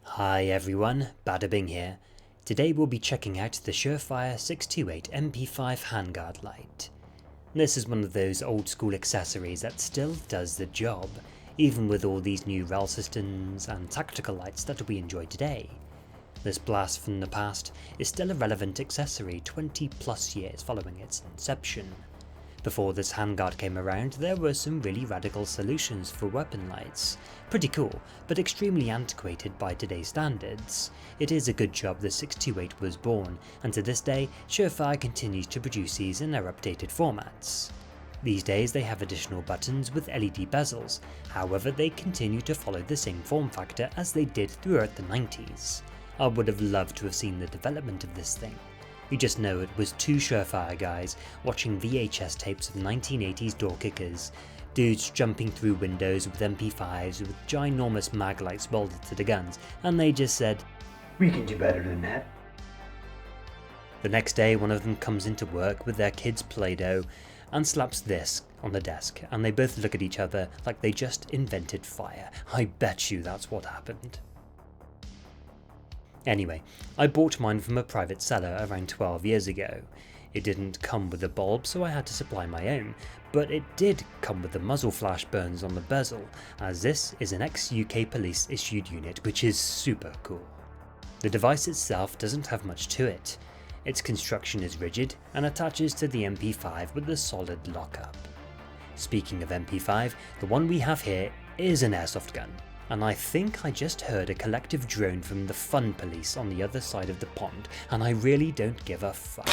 Hi everyone, Bada Bing here. Today we'll be checking out the Surefire 628 MP5 Handguard light. This is one of those old school accessories that still does the job, even with all these new rail systems and tactical lights that we enjoy today. This blast from the past is still a relevant accessory 20 plus years following its inception. Before this handguard came around, there were some really radical solutions for weapon lights. Pretty cool, but extremely antiquated by today's standards. It is a good job the 628 was born, and to this day, Surefire continues to produce these in their updated formats. These days they have additional buttons with LED bezels, however they continue to follow the same form factor as they did throughout the 90s. I would have loved to have seen the development of this thing. You just know it was two Surefire guys watching VHS tapes of 1980s door kickers, dudes jumping through windows with MP5's with ginormous mag lights welded to the guns, and they just said, "We can do better than that." The next day one of them comes into work with their kid's Play-Doh and slaps this on the desk, and they both look at each other like they just invented fire. I bet you that's what happened. Anyway, I bought mine from a private seller around 12 years ago. It didn't come with a bulb, so I had to supply my own, but it did come with the muzzle flash burns on the bezel, as this is an ex-UK police issued unit, which is super cool. The device itself doesn't have much to it. Its construction is rigid and attaches to the MP5 with a solid lockup. Speaking of MP5, the one we have here is an airsoft gun. And I think I just heard a collective drone from the fun police on the other side of the pond, and I really don't give a fuck.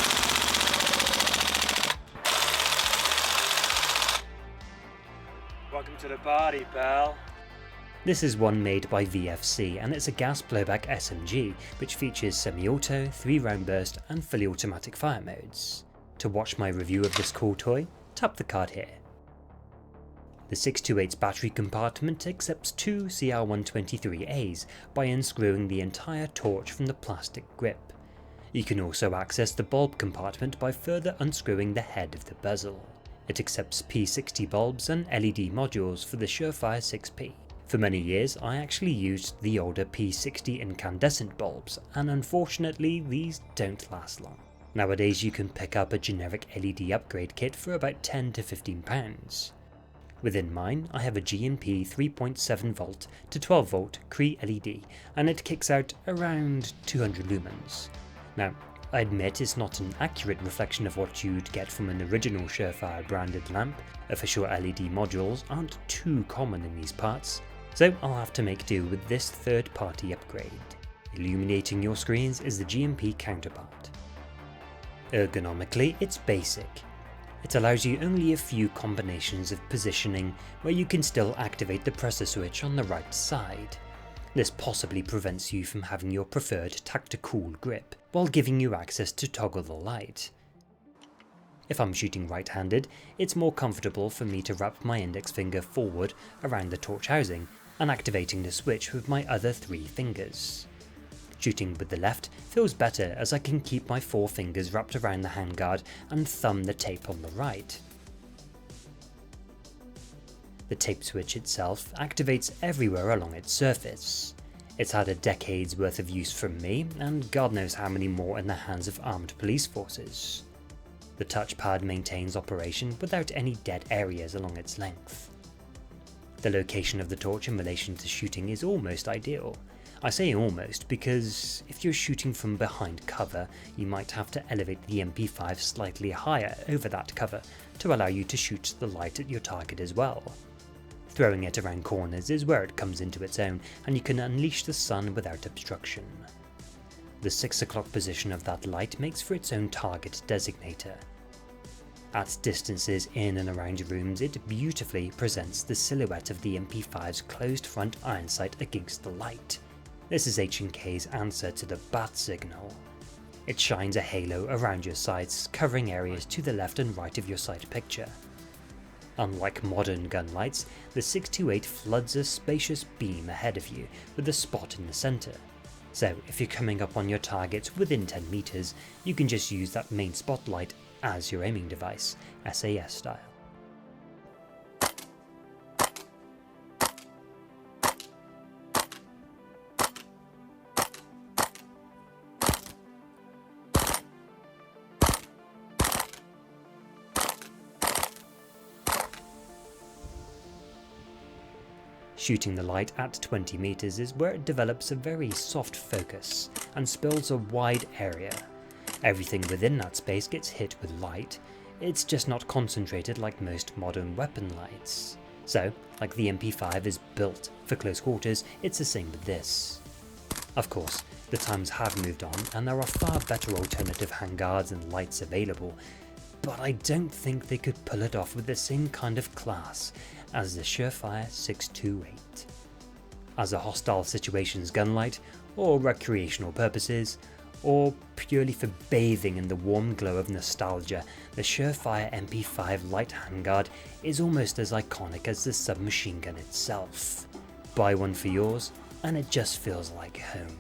Welcome to the party, pal. This is one made by VFC, and it's a gas blowback SMG, which features semi-auto, 3-round burst, and fully automatic fire modes. To watch my review of this cool toy, tap the card here. The 628's battery compartment accepts two CR123As by unscrewing the entire torch from the plastic grip. You can also access the bulb compartment by further unscrewing the head of the bezel. It accepts P60 bulbs and LED modules for the Surefire 6P. For many years I actually used the older P60 incandescent bulbs, and unfortunately these don't last long. Nowadays you can pick up a generic LED upgrade kit for about £10 to £15. Within mine, I have a G&P 3.7V to 12V Cree LED, and it kicks out around 200 lumens. Now, I admit it's not an accurate reflection of what you'd get from an original Surefire branded lamp. Official LED modules aren't too common in these parts, so I'll have to make do with this third-party upgrade. Illuminating your screens is the G&P counterpart. Ergonomically, it's basic. It allows you only a few combinations of positioning where you can still activate the presser switch on the right side. This possibly prevents you from having your preferred tactical grip, while giving you access to toggle the light. If I'm shooting right-handed, it's more comfortable for me to wrap my index finger forward around the torch housing and activating the switch with my other 3 fingers. Shooting with the left feels better as I can keep my 4 fingers wrapped around the handguard and thumb the tape on the right. The tape switch itself activates everywhere along its surface. It's had a decade's worth of use from me, and God knows how many more in the hands of armed police forces. The touchpad maintains operation without any dead areas along its length. The location of the torch in relation to shooting is almost ideal. I say almost because if you're shooting from behind cover, you might have to elevate the MP5 slightly higher over that cover to allow you to shoot the light at your target as well. Throwing it around corners is where it comes into its own, and you can unleash the sun without obstruction. The 6 o'clock position of that light makes for its own target designator. At distances in and around rooms, it beautifully presents the silhouette of the MP5's closed front iron sight against the light. This is H&K's answer to the bat signal. It shines a halo around your sights, covering areas to the left and right of your sight picture. Unlike modern gun lights, the 628 floods a spacious beam ahead of you with a spot in the centre. So if you're coming up on your targets within 10 meters, you can just use that main spotlight as your aiming device, SAS Style. Shooting the light at 20 meters is where it develops a very soft focus and spills a wide area. Everything within that space gets hit with light, it's just not concentrated like most modern weapon lights. So, like the MP5 is built for close quarters, it's the same with this. Of course, the times have moved on and there are far better alternative handguards and lights available, but I don't think they could pull it off with the same kind of class as the Surefire 628. As a hostile situations gun light, or recreational purposes, or purely for bathing in the warm glow of nostalgia, the Surefire MP5 light handguard is almost as iconic as the submachine gun itself. Buy one for yours, and it just feels like home.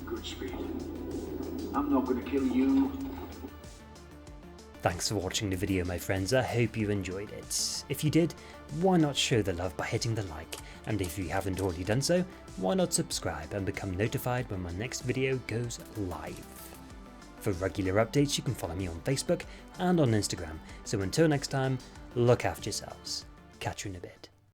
Good speed. I'm not gonna kill you. Thanks for watching the video, my friends. I hope you enjoyed it. If you did, why not show the love by hitting the like, and if you haven't already done so, why not subscribe and become notified when my next video goes live. For regular updates, you can follow me on Facebook and on Instagram, so until next time, look after yourselves. Catch you in a bit.